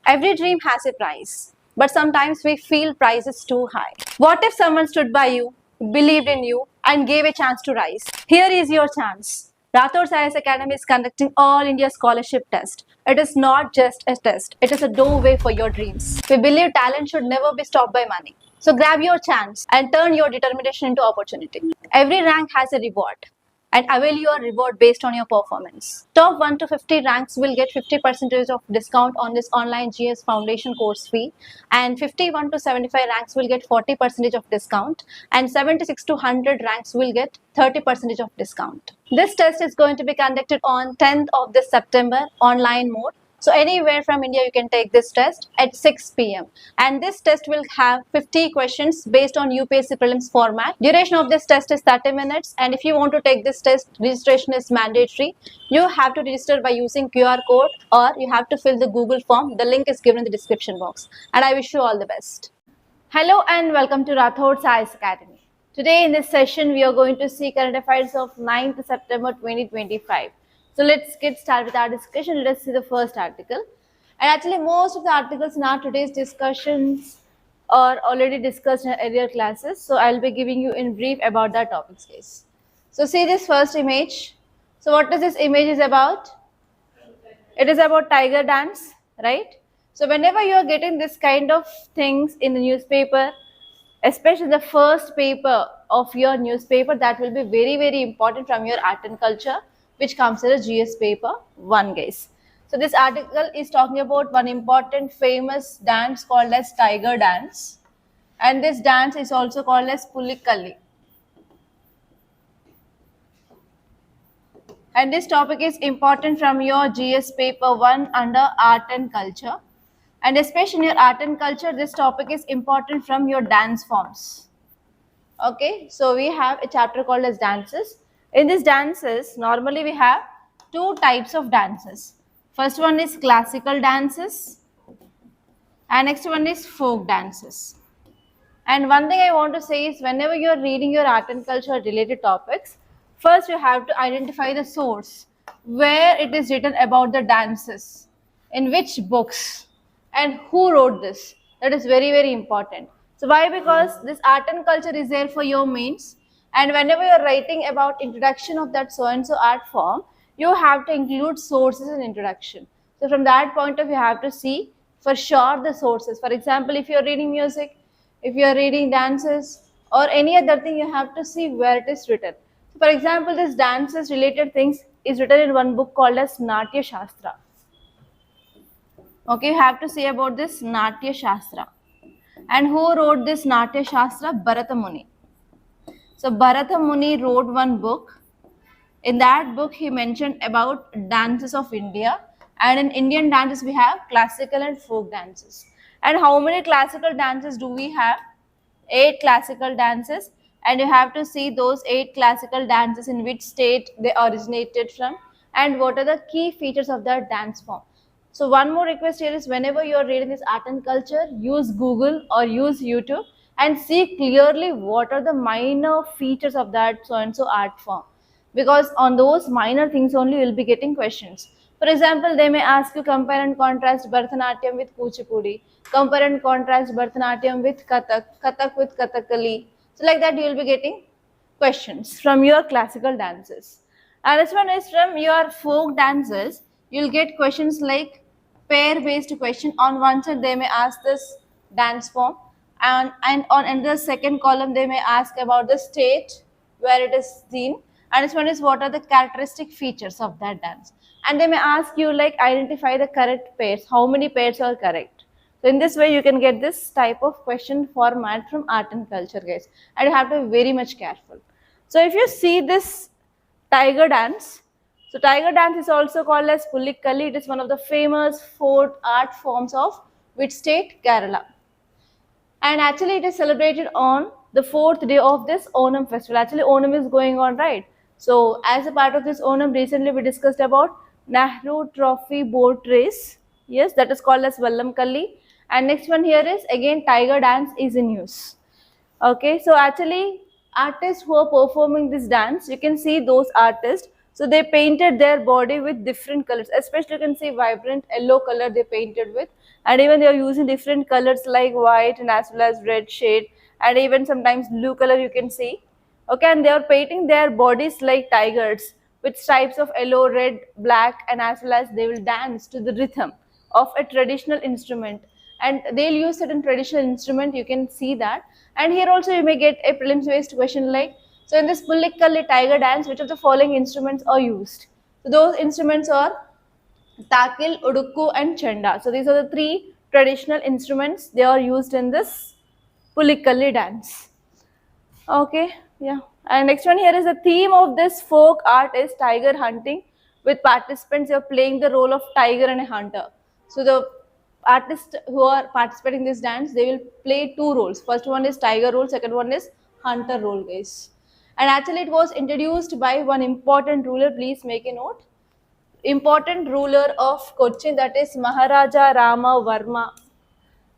Every dream has a price, but sometimes we feel price is too high. What if someone stood by you, believed in you, and gave a chance to rise? Here is your chance. Rathod Science Academy is conducting All India Scholarship Test. It is not just a test, it is a doorway for your dreams. We believe talent should never be stopped by money. So grab your chance and turn your determination into opportunity. Every rank has a reward and avail your reward based on your performance. Top 1 to 50 ranks will get 50% of discount on this online GS Foundation course fee, and 51 to 75 ranks will get 40% of discount, and 76 to 100 ranks will get 30% of discount. This test is going to be conducted on 10th of this September online mode. So anywhere from India you can take this test at 6 p.m. and this test will have 50 questions based on UPSC prelims format. Duration of this test is 30 minutes, and if you want to take this test, registration is mandatory. You have to register by using QR code or you have to fill the Google form. The link is given in the description box, and I wish you all the best. Hello and welcome to Rathod Science Academy. Today in this session we are going to see current affairs of 9th September 2025. So let's get started with our discussion. Let's see the first article. And actually most of the articles in our today's discussions are already discussed in earlier classes. So I'll be giving you in brief about that topics, guys. So see this first image. So what is this image is about? It is about tiger dance, right? So whenever you are getting this kind of things in the newspaper, especially the first paper of your newspaper, that will be very, very important from your art and culture, which comes as a GS paper 1, guys. So this article is talking about one important famous dance called as tiger dance, and this dance is also called as Pulikali. And this topic is important from your GS paper 1 under art and culture, and especially in your art and culture this topic is important from your dance forms. Okay, so we have a chapter called as dances. In these dances, normally we have two types of dances. First one is classical dances and next one is folk dances. And one thing I want to say is whenever you are reading your art and culture related topics, first you have to identify the source, where it is written about the dances, in which books, and who wrote this. That is very, very important. So why? Because this art and culture is there for your means, and whenever you are writing about introduction of that so and so art form, you have to include sources in introduction. So from that point of view, you have to see for sure the sources. For example, if you are reading music, if you are reading dances or any other thing, you have to see where it is written. So for example, this dances related things is written in one book called as Natya Shastra. Okay, you have to say about this Natya Shastra. And who wrote this Natya Shastra? Bharata Muni. So Bharata Muni wrote one book. In that book, he mentioned about dances of India. And in Indian dances, we have classical and folk dances. And how many classical dances do we have? 8 classical dances. And you have to see those 8 classical dances in which state they originated from and what are the key features of that dance form. So one more request here is whenever you are reading this art and culture, use Google or use YouTube and see clearly what are the minor features of that so and so art form. Because on those minor things only you will be getting questions. For example, they may ask you compare and contrast Bharatanatyam with Kuchipudi, compare and contrast Bharatanatyam with Kathak, Kathak with Kathakali. So like that you will be getting questions from your classical dances. And this one is from your folk dances. You will get questions like pair based question. On one side they may ask this dance form, and on another second column they may ask about the state where it is seen, and this one is what are the characteristic features of that dance, and they may ask you like identify the correct pairs, how many pairs are correct. So in this way you can get this type of question format from art and culture, guys, and you have to be very much careful. So if you see this tiger dance, so tiger dance is also called as Pulikali. It is one of the famous 4 art forms of which state? Kerala. And actually it is celebrated on the 4th day of this Onam festival. Actually Onam is going on, right? So as a part of this Onam, recently we discussed about Nehru Trophy boat race. Yes, that is called as Vallamkalli. And next one here is again tiger dance is in use. Okay, so actually artists who are performing this dance, you can see those artists So they painted their body with different colors, especially you can see vibrant yellow color they painted with, and even they are using different colors like white and as well as red shade, and even sometimes blue color you can see. Okay, and they are painting their bodies like tigers with stripes of yellow, red, black, and as well as they will dance to the rhythm of a traditional instrument, and they'll use certain traditional instrument, you can see that. And here also you may get a prelims based question like, so in this Pullikkalli tiger dance, which of the following instruments are used? So those instruments are Takil, Udukku and Chenda. So these are the three traditional instruments they are used in this Pullikkalli dance. Okay, yeah. And next one here is the theme of this folk art is tiger hunting, with participants who are playing the role of tiger and a hunter. So the artists who are participating in this dance, they will play two roles. First one is tiger role, second one is hunter role, guys. And actually it was introduced by one important ruler, please make a note. Important ruler of Cochin, that is Maharaja Rama Varma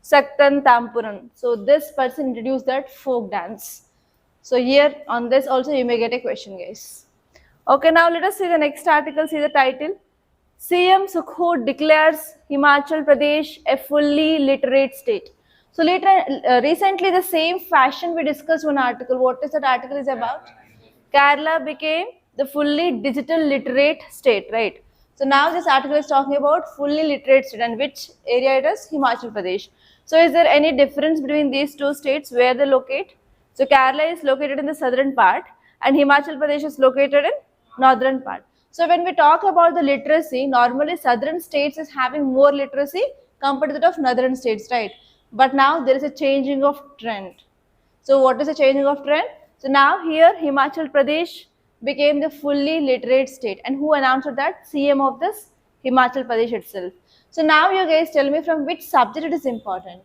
Saktan Tampuran. So this person introduced that folk dance. So here on this also you may get a question, guys. Okay, now let us see the next article, see the title. CM Sukhod declares Himachal Pradesh a fully literate state. So recently the same fashion we discussed one article. What is that article is about? Kerala became the fully digital literate state, right? So now this article is talking about fully literate state, and which area it is? Himachal Pradesh. So is there any difference between these two states where they locate? So Kerala is located in the southern part and Himachal Pradesh is located in northern part. So when we talk about the literacy, normally southern states is having more literacy compared to that of northern states, right? But now there is a changing of trend. So what is the changing of trend? So now here Himachal Pradesh became the fully literate state, and who announced that? CM of this Himachal Pradesh itself. So now you guys tell me from which subject it is important.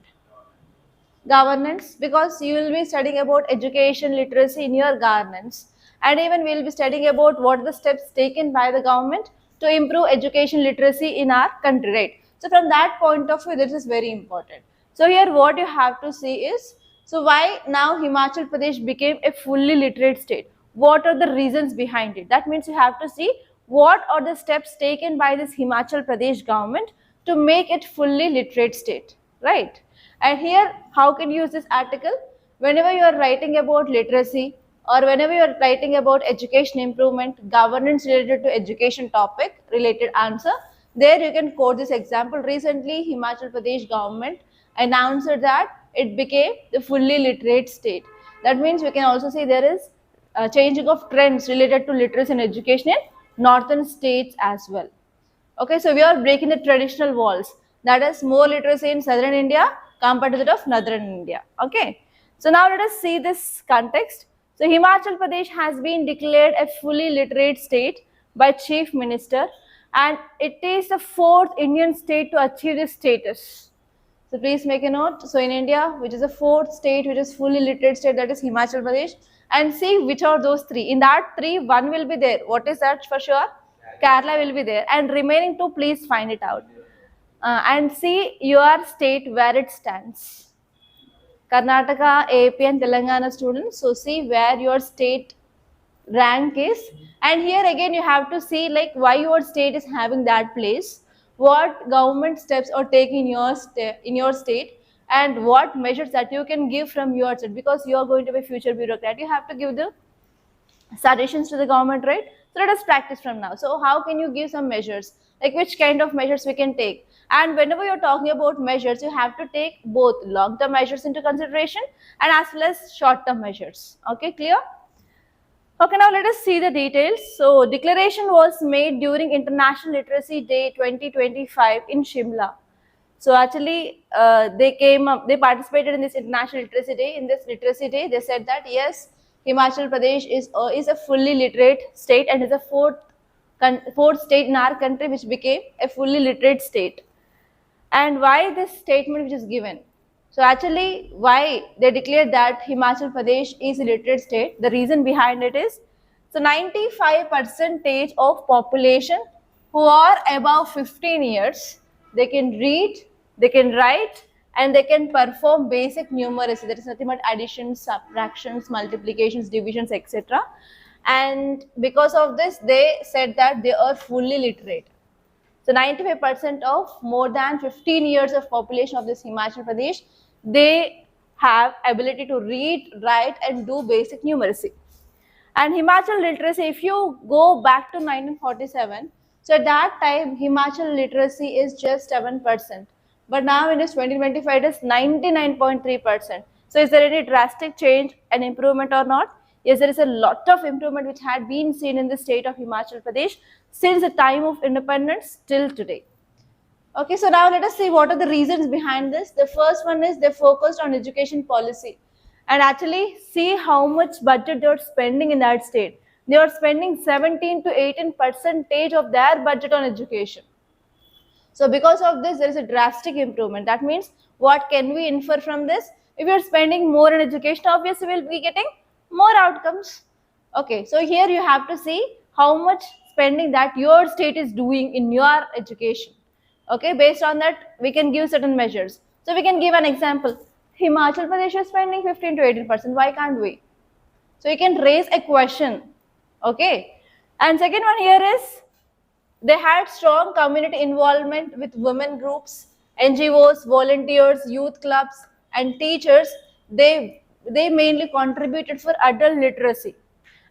Governance, because you will be studying about education literacy in your governance, and even we will be studying about what are the steps taken by the government to improve education literacy in our country, right? So from that point of view, this is very important. So here what you have to see is, so why now Himachal Pradesh became a fully literate state? What are the reasons behind it? That means you have to see what are the steps taken by this Himachal Pradesh government to make it fully literate state, right? And here, how can you use this article? Whenever you are writing about literacy or whenever you are writing about education improvement, governance related to education topic, related answer, there you can quote this example. Recently, Himachal Pradesh government announced that it became the fully literate state. That means we can also see there is a changing of trends related to literacy and education in northern states as well. Okay, so we are breaking the traditional walls. That is more literacy in southern India compared to that of northern India. Okay, so now let us see this context. So Himachal Pradesh has been declared a fully literate state by Chief Minister, and it is the fourth Indian state to achieve this status. So please make a note. So in India, which is the fourth state which is fully literate state, that is Himachal Pradesh, and see which are those three. In that three, one will be there. What is that for sure? Kerala will be there, and remaining two, please find it out. And see your state where it stands. Karnataka, AP and Telangana students, so see where your state rank is, and here again you have to see like why your state is having that place, what government steps are taking in your state, and what measures that you can give from your side, because you are going to be future bureaucrat, you have to give the suggestions to the government, right? So let us practice from now. So how can you give some measures, like which kind of measures we can take? And whenever you're talking about measures, you have to take both long-term measures into consideration and as well as short-term measures. Okay, clear? Okay, now let us see the details. So declaration was made during International Literacy Day 2025 in Shimla. So actually they participated in this International Literacy Day. In this Literacy Day, they said that yes, Himachal Pradesh is a fully literate state and is a fourth state in our country which became a fully literate state. And why this statement which is given? So actually, why they declared that Himachal Pradesh is a literate state? The reason behind it is, so 95% of population who are above 15 years, they can read, they can write, and they can perform basic numeracy. That is nothing but additions, subtractions, multiplications, divisions, etc. and because of this they said that they are fully literate. So 95% of more than 15 years of population of this Himachal Pradesh, they have ability to read, write and do basic numeracy. And Himachal literacy, if you go back to 1947, so at that time Himachal literacy is just 7%. But now in this 2025 it is 99.3%. So is there any drastic change and improvement or not? Yes, there is a lot of improvement which had been seen in the state of Himachal Pradesh since the time of independence till today. Okay, so now let us see what are the reasons behind this. The first one is they focused on education policy and actually see how much budget they are spending in that state. They are spending 17 to 18 percentage of their budget on education. So because of this, there is a drastic improvement. That means what can we infer from this? If you are spending more in education, obviously we will be getting more outcomes. Okay, so here you have to see how much spending that your state is doing in your education. Okay, based on that, we can give certain measures. So we can give an example. Himachal Pradesh is spending 15 to 18%. Why can't we? So you can raise a question. Okay. And second one here is they had strong community involvement with women groups, NGOs, volunteers, youth clubs, and teachers. They mainly contributed for adult literacy,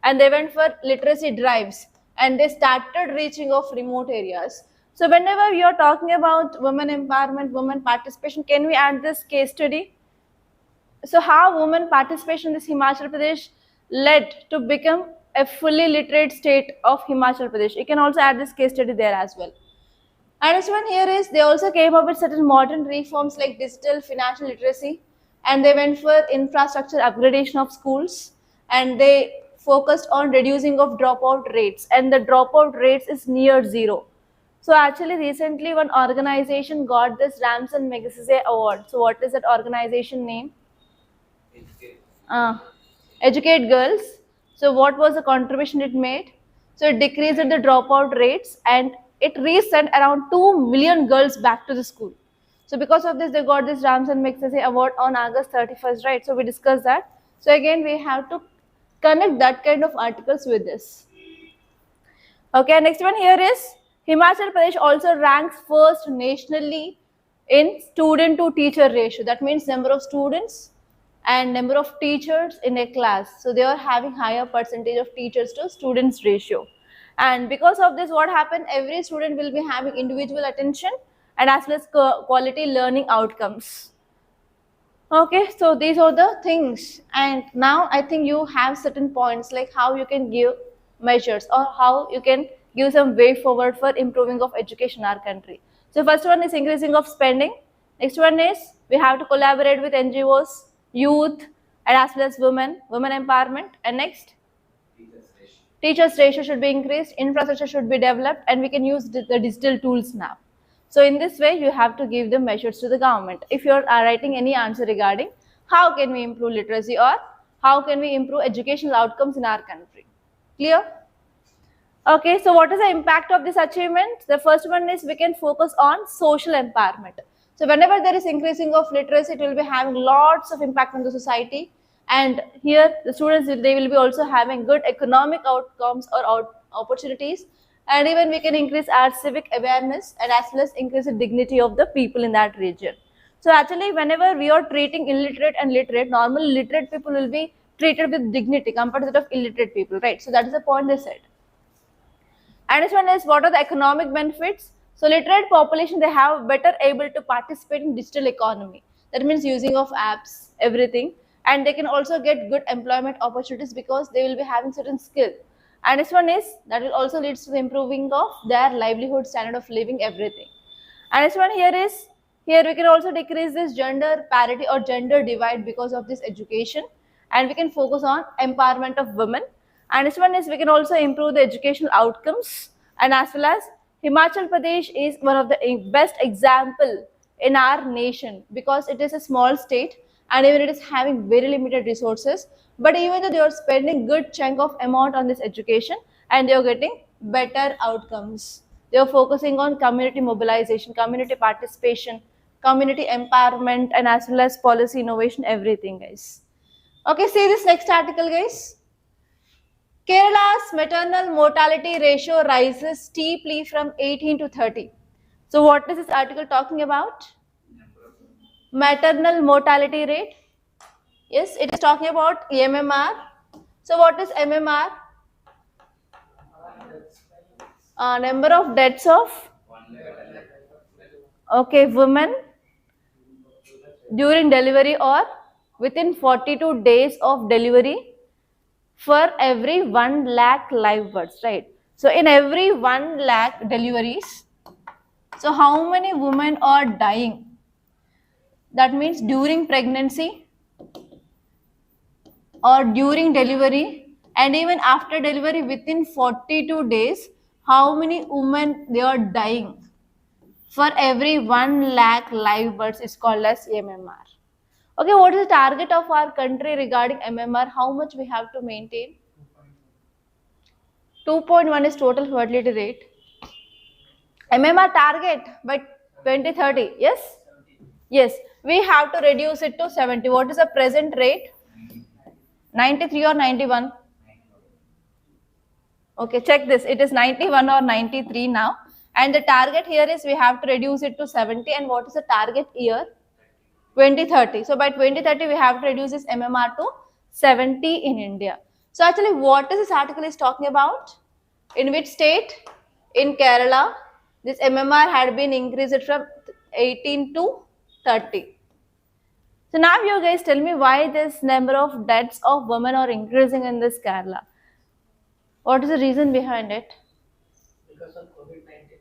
and they went for literacy drives, and they started reaching of remote areas. So whenever we are talking about women empowerment, women participation, can we add this case study? So how women participation in this Himachal Pradesh led to become a fully literate state of Himachal Pradesh. You can also add this case study there as well. And this one here is they also came up with certain modern reforms like digital financial literacy, and they went for infrastructure upgradation of schools, and they focused on reducing of dropout rates, and the dropout rates is near zero. So actually recently one organization got this Ramson Magsaysay award. So what is that organization name? Educate Girls. So what was the contribution it made? So it decreased the dropout rates and it resent around 2 million girls back to the school. So because of this, they got this Ramson Magsaysay award on August 31st, right? So we discussed that. So again, we have to connect that kind of articles with this. Okay, next one here is Himachal Pradesh also ranks first nationally in student to teacher ratio. That means number of students and number of teachers in a class. So they are having higher percentage of teachers to students ratio. And because of this, what happened? Every student will be having individual attention and as well as quality learning outcomes. Okay, so these are the things. And now I think you have certain points like how you can give measures or how you can give some way forward for improving of education in our country. So first one is increasing of spending. Next one is we have to collaborate with NGOs, youth, and as well as women empowerment. And next, teachers ratio should be increased, infrastructure should be developed, and we can use the digital tools now. So in this way, you have to give the measures to the government. If you are writing any answer regarding how can we improve literacy or how can we improve educational outcomes in our country. Clear? Okay, so what is the impact of this achievement? The first one is we can focus on social empowerment. So whenever there is increasing of literacy, it will be having lots of impact on the society. And here the students, they will be also having good economic outcomes or opportunities. And even we can increase our civic awareness and as well as increase the dignity of the people in that region. So actually, whenever we are treating illiterate and literate, normally literate people will be treated with dignity compared to that of illiterate people, right? So that is the point they said. And this one is what are the economic benefits? So literate population, they have better able to participate in digital economy. That means using of apps, everything. And they can also get good employment opportunities because they will be having certain skill. And this one is that will also leads to the improving of their livelihood, standard of living, everything. And this one here is, here we can also decrease this gender parity or gender divide because of this education. And we can focus on empowerment of women. And this one is we can also improve the educational outcomes, and as well as Himachal Pradesh is one of the best example in our nation because it is a small state and even it is having very limited resources, but even though they are spending good chunk of amount on this education and they are getting better outcomes. They are focusing on community mobilization, community participation, community empowerment, and as well as policy innovation, everything, guys. Okay, see this next article, guys. Kerala's maternal mortality ratio rises steeply from 18 to 30. So what is this article talking about? Maternal mortality rate. Yes, it is talking about MMR. So what is MMR? Number of deaths of women during delivery or within 42 days of delivery for every 1 lakh live births, right? So in every 1 lakh deliveries, so how many women are dying? That means during pregnancy or during delivery and even after delivery within 42 days, how many women they are dying for every 1 lakh live births is called as MMR. Okay, what is the target of our country regarding MMR? How much we have to maintain? 2.1 is total fertility rate. MMR target by 2030, yes? Yes, we have to reduce it to 70. What is the present rate? 93 or 91? Okay, check this. It is 91 or 93 now. And the target here is we have to reduce it to 70. And what is the target year? 2030. So by 2030, we have to reduce this MMR to 70 in India. So actually, what is this article is talking about? In which state? In Kerala, this MMR had been increased from 18 to 30. So now you guys tell me why this number of deaths of women are increasing in this Kerala. What is the reason behind it? Because of COVID-19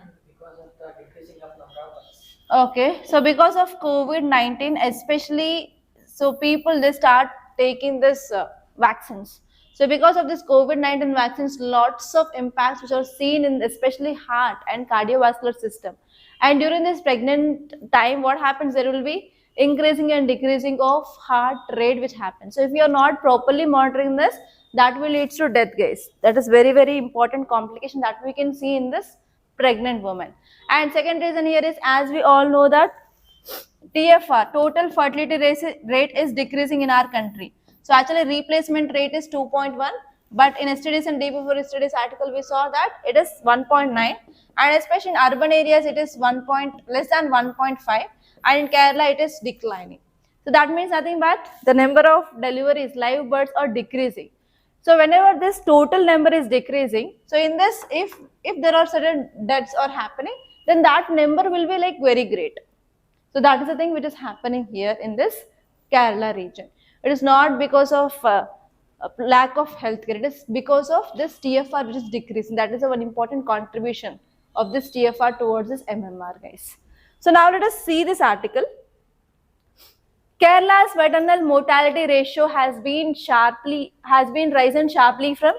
and because of the decreasing of number of births. Okay, so because of COVID-19, especially, so people they start taking this vaccines. So because of this COVID-19 vaccines, lots of impacts which are seen in especially heart and cardiovascular system. And during this pregnant time, what happens? There will be increasing and decreasing of heart rate which happens. So if you are not properly monitoring this, that will lead to death, guys. That is very, very important complication that we can see in this pregnant woman. And second reason here is, as we all know that TFR, total fertility rate is decreasing in our country. So actually replacement rate is 2.1, but in yesterday's and day before yesterday's article we saw that it is 1.9, and especially in urban areas it is less than 1.5, and in Kerala it is declining. So that means nothing but the number of deliveries, live births are decreasing. So whenever this total number is decreasing, so in this, if there are certain deaths are happening, then that number will be like very great. So that is the thing which is happening here in this Kerala region. It is not because of lack of healthcare. It is because of this TFR which is decreasing. That is a one important contribution of this TFR towards this MMR, guys. So now let us see this article. Kerala's maternal mortality ratio has been risen sharply from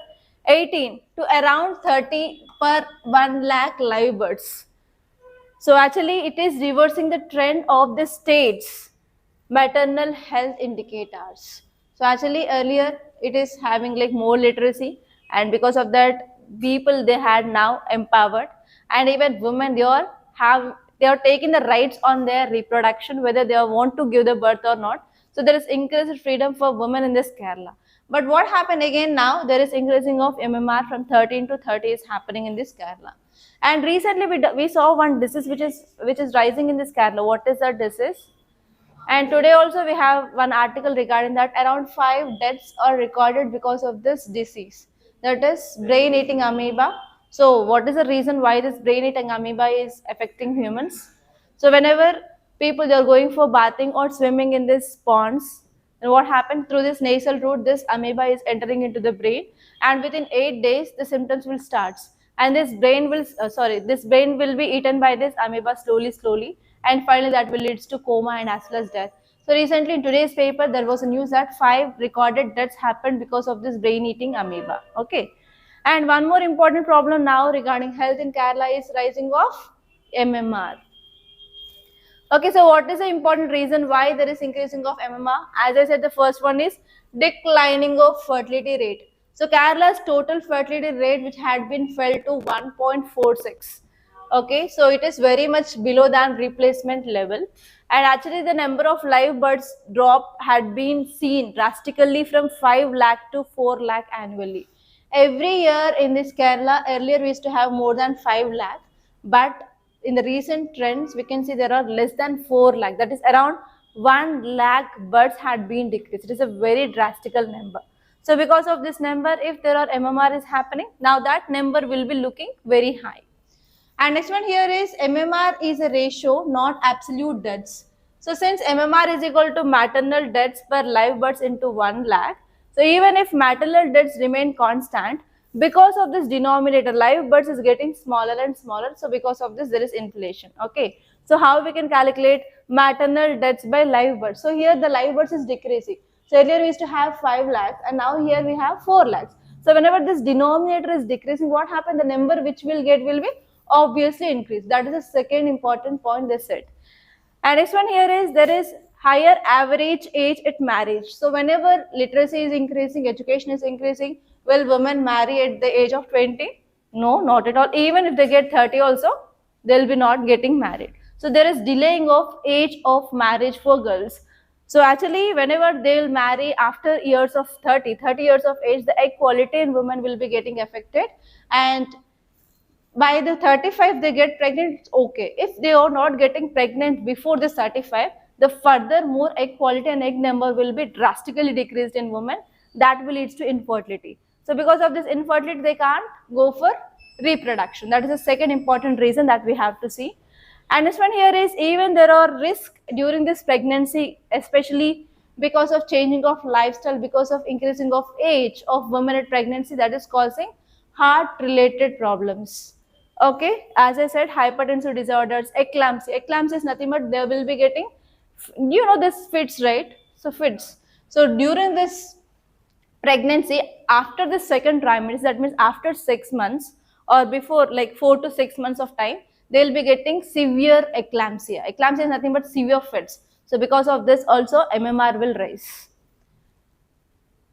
18 to around 30 per 1 lakh live births. So actually it is reversing the trend of the state's maternal health indicators. So actually earlier it is having like more literacy, and because of that people they had now empowered, and even women they are taking the rights on their reproduction, whether they want to give the birth or not. So there is increased freedom for women in this Kerala. But what happened again now? There is increasing of MMR from 13 to 30 is happening in this Kerala. And recently we saw one disease which is rising in this Kerala. What is that disease? And today also we have one article regarding that around 5 deaths are recorded because of this disease. That is brain eating amoeba. So what is the reason why this brain eating amoeba is affecting humans? So whenever people they are going for bathing or swimming in these ponds, and what happened through this nasal route, this amoeba is entering into the brain, and within 8 days the symptoms will start, and this brain will be eaten by this amoeba slowly, and finally that will leads to coma and as well as death. So recently in today's paper there was a news that 5 recorded deaths happened because of this brain eating amoeba. Okay, and one more important problem now regarding health in Kerala is rising of MMR. Okay, so what is the important reason why there is increasing of MMR? As I said, the first one is declining of fertility rate. So Kerala's total fertility rate, which had been fell to 1.46, Okay, so it is very much below than replacement level, and actually the number of live births drop had been seen drastically from 5 lakh to 4 lakh annually. Every year in this Kerala, earlier we used to have more than 5 lakh, but in the recent trends we can see there are less than 4 lakh, that is around 1 lakh births had been decreased. It is a very drastical number. So because of this number, if there are MMR is happening, now that number will be looking very high. And next one here is MMR is a ratio, not absolute deaths. So since MMR is equal to maternal deaths per live births into 1 lakh, so even if maternal deaths remain constant, because of this denominator, live births is getting smaller and smaller. So because of this, there is inflation. Okay. So how we can calculate maternal deaths by live births? So here the live births is decreasing. So earlier we used to have 5 lakhs and now here we have 4 lakhs. So whenever this denominator is decreasing, what happens? The number which we'll get will be obviously increase. That is the second important point they said. And next one here is there is higher average age at marriage. So whenever literacy is increasing, education is increasing, will women marry at the age of 20? No, not at all. Even if they get 30 also, they'll be not getting married. So there is delaying of age of marriage for girls. So actually whenever they'll marry after years of 30 years of age, the egg quality in women will be getting affected, and by the 35 they get pregnant, it's okay. If they are not getting pregnant before the 35, the further more egg quality and egg number will be drastically decreased in women. That will lead to infertility. So because of this infertility, they can't go for reproduction. That is the second important reason that we have to see. And this one here is even there are risks during this pregnancy, especially because of changing of lifestyle, because of increasing of age of women at pregnancy, that is causing heart related problems. Okay, as I said, hypertensive disorders, eclampsia. Eclampsia is nothing but they will be getting, you know, this fits, right? So fits. So during this pregnancy, after the second trimester, that means after 6 months or before like 4 to 6 months of time, they will be getting severe eclampsia. Eclampsia is nothing but severe fits. So because of this also MMR will rise.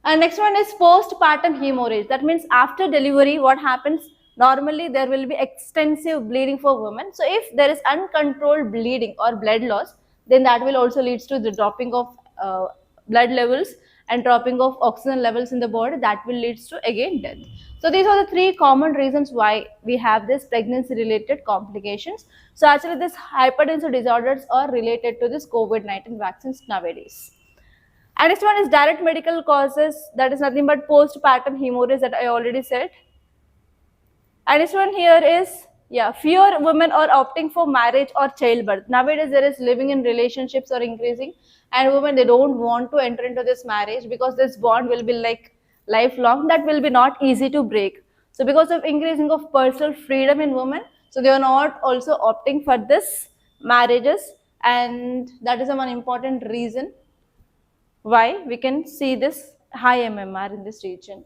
And next one is postpartum hemorrhage. That means after delivery, what happens? Normally, there will be extensive bleeding for women. So if there is uncontrolled bleeding or blood loss, then that will also lead to the dropping of blood levels and dropping of oxygen levels in the body. That will lead to again death. So these are the three common reasons why we have this pregnancy-related complications. So actually, this hypertensive disorders are related to this COVID-19 vaccines nowadays. And next one is direct medical causes, that is nothing but postpartum hemorrhage that I already said. And this one here is, yeah, fewer women are opting for marriage or childbirth. Nowadays there is living in relationships are increasing, and women, they don't want to enter into this marriage because this bond will be like lifelong. That will be not easy to break. So because of increasing of personal freedom in women, so they are not also opting for this marriages, and that is one important reason why we can see this high MMR in this region.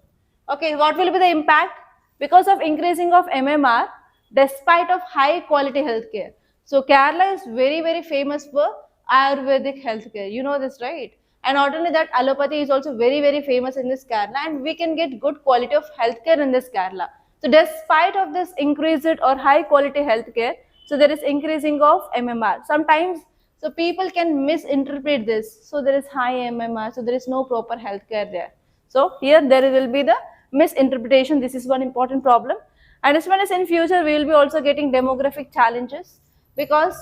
Okay, what will be the impact? Because of increasing of MMR, despite of high quality healthcare. So Kerala is very, very famous for Ayurvedic healthcare. You know this, right? And not only that, allopathy is also very, very famous in this Kerala, and we can get good quality of healthcare in this Kerala. So despite of this increased or high quality healthcare, so there is increasing of MMR. Sometimes so people can misinterpret this. So there is high MMR, so there is no proper healthcare there. So here there will be the misinterpretation. This is one important problem. And as well as in future, we will be also getting demographic challenges because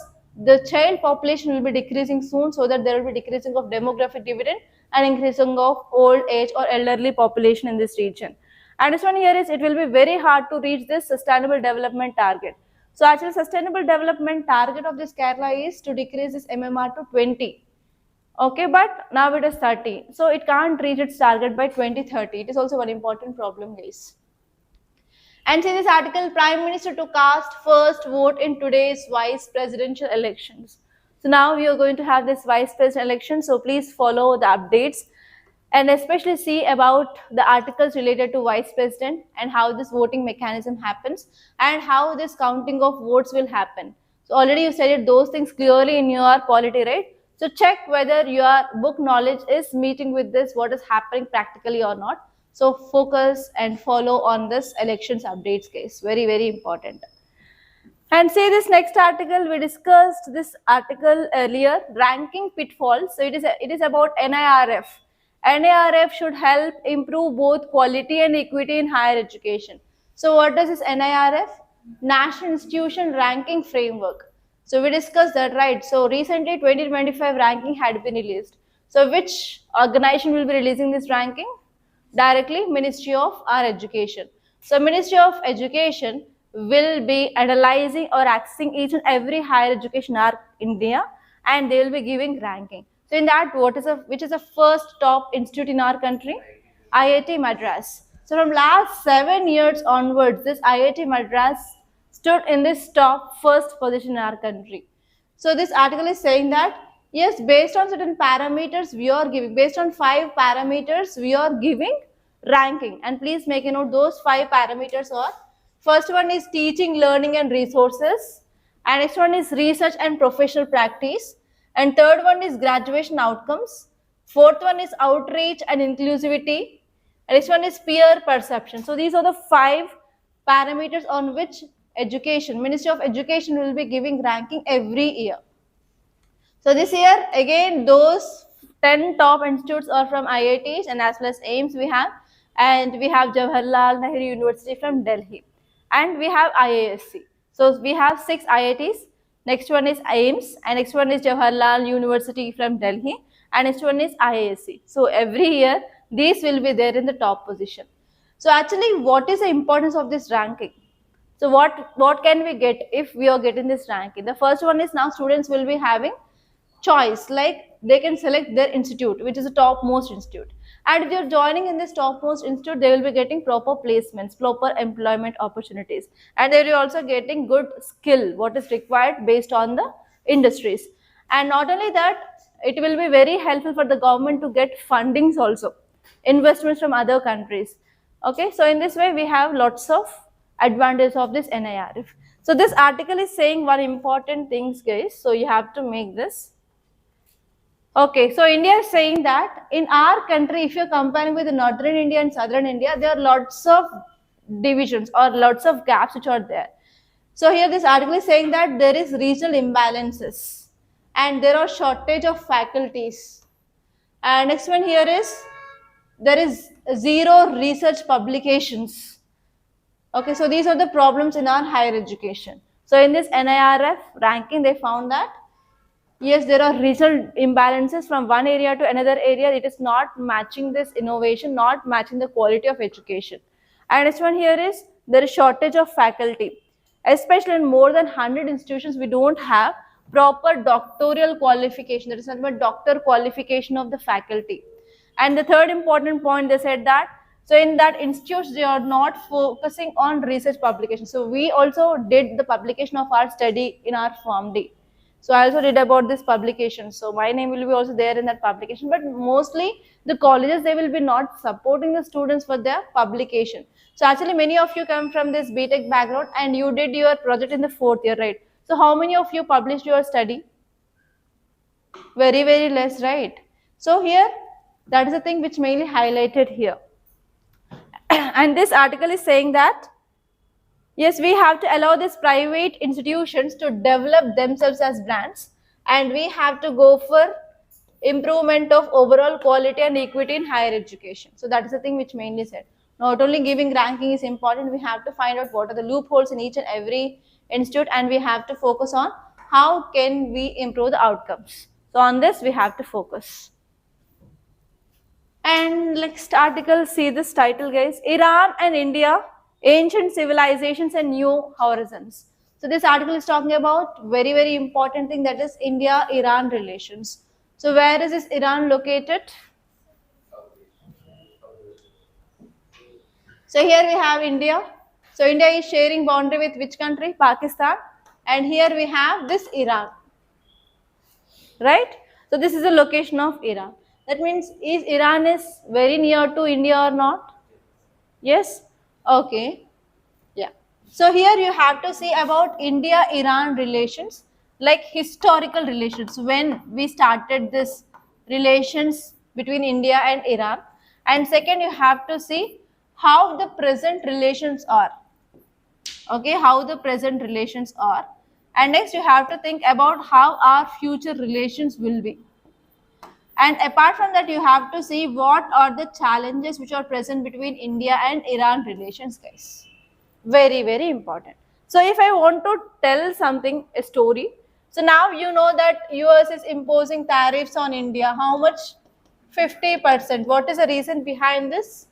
the child population will be decreasing soon, so that there will be decreasing of demographic dividend and increasing of old age or elderly population in this region. And this one here is it will be very hard to reach this sustainable development target. So actually sustainable development target of this Kerala is to decrease this MMR to 20. Okay, but now it is 30. So it can't reach its target by 2030. It is also one important problem, guys. And in this article, Prime Minister to cast first vote in today's vice presidential elections. So now we are going to have this vice president election. So please follow the updates and especially see about the articles related to vice president and how this voting mechanism happens and how this counting of votes will happen. So already you studied those things clearly in your polity, right? So check whether your book knowledge is meeting with this, what is happening practically or not. So focus and follow on this elections updates case. Very, very important. And see this next article, we discussed this article earlier, ranking pitfalls. So it is about NIRF. NIRF should help improve both quality and equity in higher education. So what does this NIRF? National Institution Ranking Framework. So we discussed that, right? So recently 2025 ranking had been released. So which organization will be releasing this ranking? Directly Ministry of our Education. So Ministry of Education will be analyzing or accessing each and every higher education in our India, and they will be giving ranking. So in that, which is the first top institute in our country? IIT Madras. So from last 7 years onwards, this IIT Madras stood in this top first position in our country. So this article is saying that yes, based on certain parameters we are giving, based on 5 parameters we are giving ranking. And please make a note, those 5 parameters are: first one is teaching, learning and resources, and next one is research and professional practice, and third one is graduation outcomes, fourth one is outreach and inclusivity, and next one is peer perception. So these are the 5 parameters on which Ministry of Education will be giving ranking every year. So this year again those 10 top institutes are from IITs, and as well as AIMS we have, and we have Jawaharlal Nehru University from Delhi, and we have IISc. So we have 6 IITs, next one is AIMS, and next one is Jawaharlal University from Delhi, and next one is IISc. So every year these will be there in the top position. So actually what is the importance of this ranking? So what can we get if we are getting this ranking? The first one is now students will be having choice, like they can select their institute, which is the topmost institute. And if you're joining in this topmost institute, they will be getting proper placements, proper employment opportunities, and they will also getting good skill, what is required based on the industries. And not only that, it will be very helpful for the government to get fundings also, investments from other countries. Okay, so in this way we have lots of advantage of this NIRF. So this article is saying one important things, guys, so you have to make this. Okay, so India is saying that in our country, if you're comparing with the northern India and southern India, there are lots of divisions or lots of gaps which are there. So here this article is saying that there is regional imbalances and there are shortage of faculties. And next one here is there is zero research publications. Okay, so these are the problems in our higher education. So in this NIRF ranking, they found that yes, there are regional imbalances from one area to another area. It is not matching this innovation, not matching the quality of education. And next one here is there is shortage of faculty, especially in more than 100 institutions. We don't have proper doctoral qualification. There is nothing but doctor qualification of the faculty. And the third important point, they said that so in that institutes they are not focusing on research publication. So we also did the publication of our study in our Form D. So I also did about this publication. So my name will be also there in that publication. But mostly the colleges, they will be not supporting the students for their publication. So actually many of you come from this BTech background and you did your project in the 4th year, right? So how many of you published your study? Very, very less, right? So here, that is the thing which mainly highlighted here. And this article is saying that yes, we have to allow these private institutions to develop themselves as brands, and we have to go for improvement of overall quality and equity in higher education. So that is the thing which mainly said. Not only giving ranking is important, we have to find out what are the loopholes in each and every institute, and we have to focus on how can we improve the outcomes. So on this we have to focus. And next article, see this title, guys: Iran and India, ancient civilizations and new horizons. So this article is talking about very, very important thing, that is India-Iran relations. So where is this Iran located? So here we have India. So India is sharing boundary with which country? Pakistan. And here we have this Iran, right? So this is the location of Iran. That means is Iran is very near to India or not? Yes? Okay. Yeah. So here you have to see about India-Iran relations, like historical relations, when we started this relations between India and Iran. And second, you have to see how the present relations are. Okay, how the present relations are. And next you have to think about how our future relations will be. And apart from that, you have to see what are the challenges which are present between India and Iran relations, guys. Very, very important. So if I want to tell something, a story, so now you know that US is imposing tariffs on India. How much? 50%. What is the reason behind this?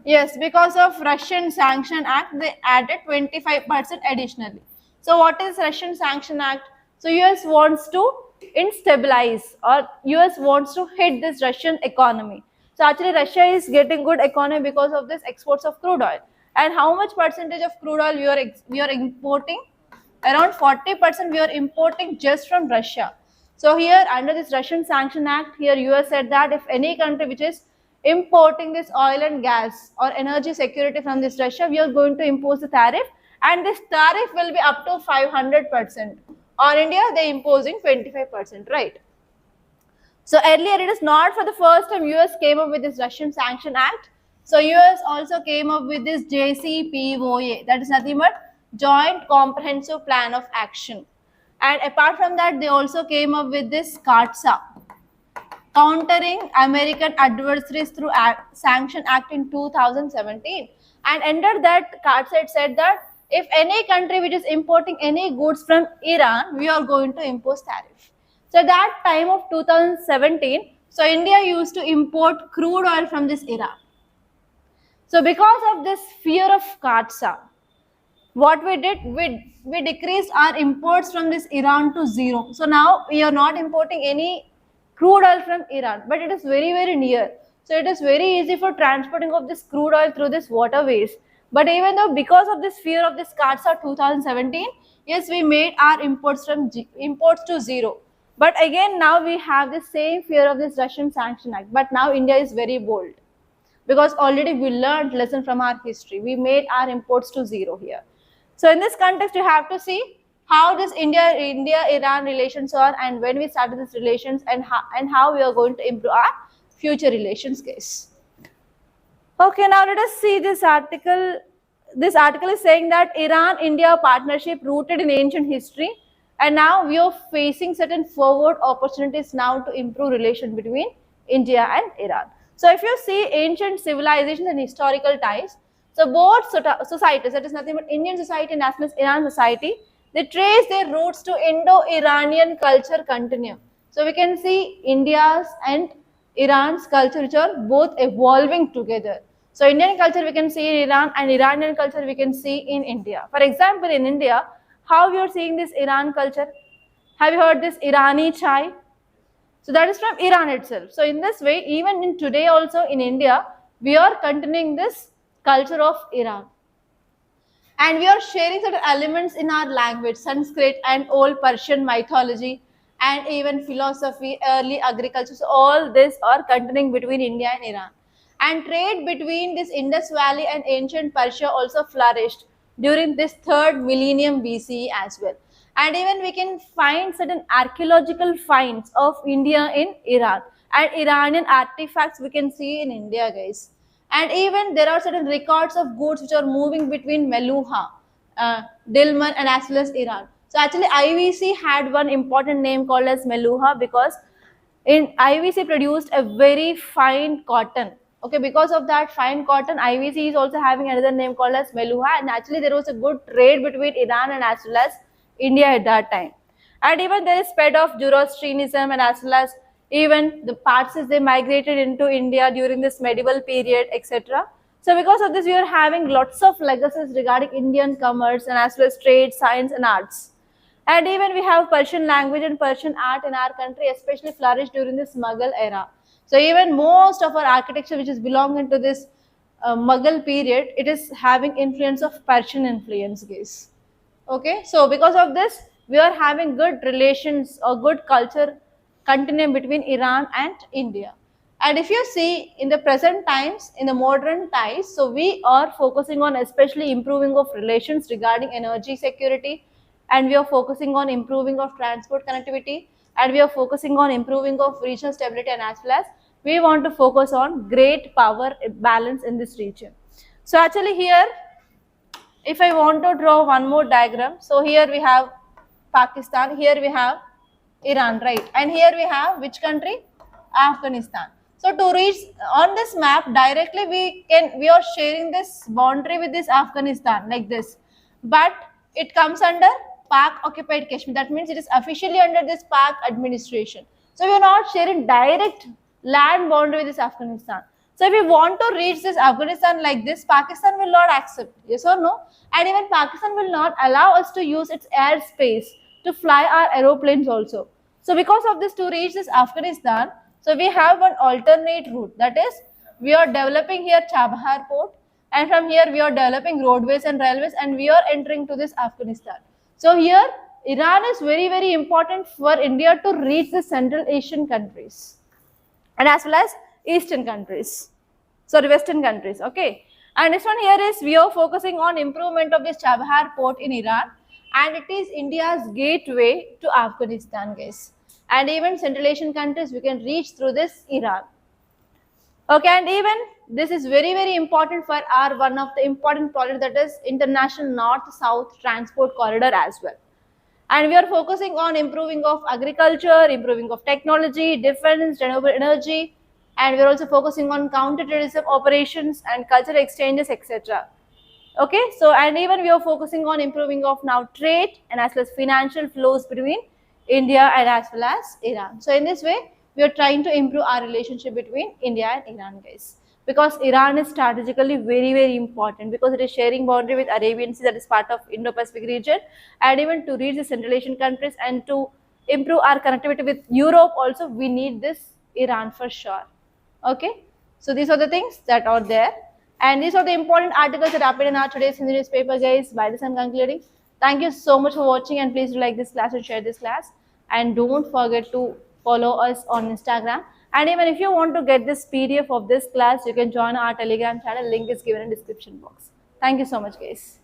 Yes, because of Russian Sanction Act, they added 25% additionally. So what is Russian Sanction Act? So US wants to instabilize, or US wants to hit this Russian economy. So actually Russia is getting good economy because of this exports of crude oil. And how much percentage of crude oil we are importing? Around 40% we are importing just from Russia. So here under this Russian Sanction Act, here US said that if any country which is importing this oil and gas or energy security from this Russia, we are going to impose the tariff, and this tariff will be up to 500%. On India, they imposing 25%, right? So earlier, it is not for the first time US came up with this Russian Sanction Act. So US also came up with this JCPOA, that is nothing but Joint Comprehensive Plan of Action. And apart from that, they also came up with this CAATSA, Countering American Adversaries Through Sanction Act in 2017. And under that, CAATSA said that if any country which is importing any goods from Iran, we are going to impose tariff. So that time of 2017, so India used to import crude oil from this Iran. So because of this fear of CAATSA, what we did, we decreased our imports from this Iran to zero. So now we are not importing any crude oil from Iran, but it is very, very near. So it is very easy for transporting of this crude oil through this waterways. But even though because of this fear of this CAATSA 2017, yes, we made our imports to zero. But again, now we have the same fear of this Russian Sanction Act. But now India is very bold, because already we learned lesson from our history. We made our imports to zero here. So in this context, you have to see how this India-Iran relations are, and when we started these relations, and how we are going to improve our future relations, guys. Okay, now let us see this article. This article is saying that Iran-India partnership rooted in ancient history, and now we are facing certain forward opportunities now to improve relation between India and Iran. So if you see ancient civilizations and historical ties, so both societies, that is nothing but Indian society and as well as Iran society, they trace their roots to Indo-Iranian culture continuum. So we can see India's and Iran's culture which are both evolving together. So Indian culture we can see in Iran, and Iranian culture we can see in India. For example, in India, how we are seeing this Iran culture? Have you heard this Irani chai? So that is from Iran itself. So in this way, even in today also in India, we are continuing this culture of Iran. And we are sharing certain elements in our language, Sanskrit and old Persian mythology, and even philosophy, early agriculture. So all this are continuing between India and Iran. And trade between this Indus Valley and ancient Persia also flourished during this 3rd millennium BCE as well. And even we can find certain archaeological finds of India in Iran, and Iranian artifacts we can see in India, guys. And even there are certain records of goods which are moving between Meluha, Dilmun, and as well as Iran. So actually IVC had one important name called as Meluha, because in IVC produced a very fine cotton. Okay, because of that fine cotton, IVC is also having another name called as Meluha, and actually there was a good trade between Iran and as well as India at that time. And even there is spread of Zoroastrianism, and as well as even the Parsis, they migrated into India during this medieval period, etc. So because of this, we are having lots of legacies regarding Indian commerce and as well as trade, science and arts. And even we have Persian language and Persian art in our country, especially flourished during this Mughal era. So even most of our architecture which is belonging to this Mughal period, it is having influence of Persian influence, guys. Okay, so because of this, we are having good relations or good culture continuum between Iran and India. And if you see in the present times, in the modern times, so we are focusing on especially improving of relations regarding energy security, and we are focusing on improving of transport connectivity, and we are focusing on improving of regional stability, and as well as we want to focus on great power balance in this region. So actually here, if I want to draw one more diagram, so here we have Pakistan, here we have Iran, right? And here we have which country? Afghanistan. So to reach on this map directly, we are sharing this boundary with this Afghanistan like this, but it comes under Pak occupied Kashmir. That means it is officially under this Pak administration. So we are not sharing direct land boundary with this Afghanistan. So if we want to reach this Afghanistan like this, Pakistan will not accept, yes or no? And even Pakistan will not allow us to use its airspace to fly our aeroplanes also. So because of this, to reach this Afghanistan, so we have one alternate route. That is, we are developing here Chabahar port, and from here we are developing roadways and railways, and we are entering to this Afghanistan. So here Iran is very, very important for India to reach the Central Asian countries and as well as Eastern countries, sorry, Western countries, okay. And this one here is, we are focusing on improvement of this Chabahar port in Iran, and it is India's gateway to Afghanistan, guys. And even Central Asian countries we can reach through this Iran. Okay, and even this is very, very important for our one of the important project, that is international north-south transport corridor as well. And we are focusing on improving of agriculture, improving of technology, defense, renewable energy, and we are also focusing on counter-terrorism operations and cultural exchanges, etc. Okay, so and even we are focusing on improving of now trade and as well as financial flows between India and as well as Iran. So in this way, we are trying to improve our relationship between India and Iran, guys. Because Iran is strategically very, very important, because it is sharing boundary with Arabian Sea, that is part of Indo-Pacific region, and even to reach the Central Asian countries and to improve our connectivity with Europe also, we need this Iran for sure. Okay, so these are the things that are there, and these are the important articles that appeared in our today's Hindi newspaper, guys. By this I'm concluding. Thank you so much for watching, and please do like this class and share this class, and don't forget to follow us on Instagram. And even if you want to get this PDF of this class, you can join our Telegram channel. Link is given in description box. Thank you so much, guys.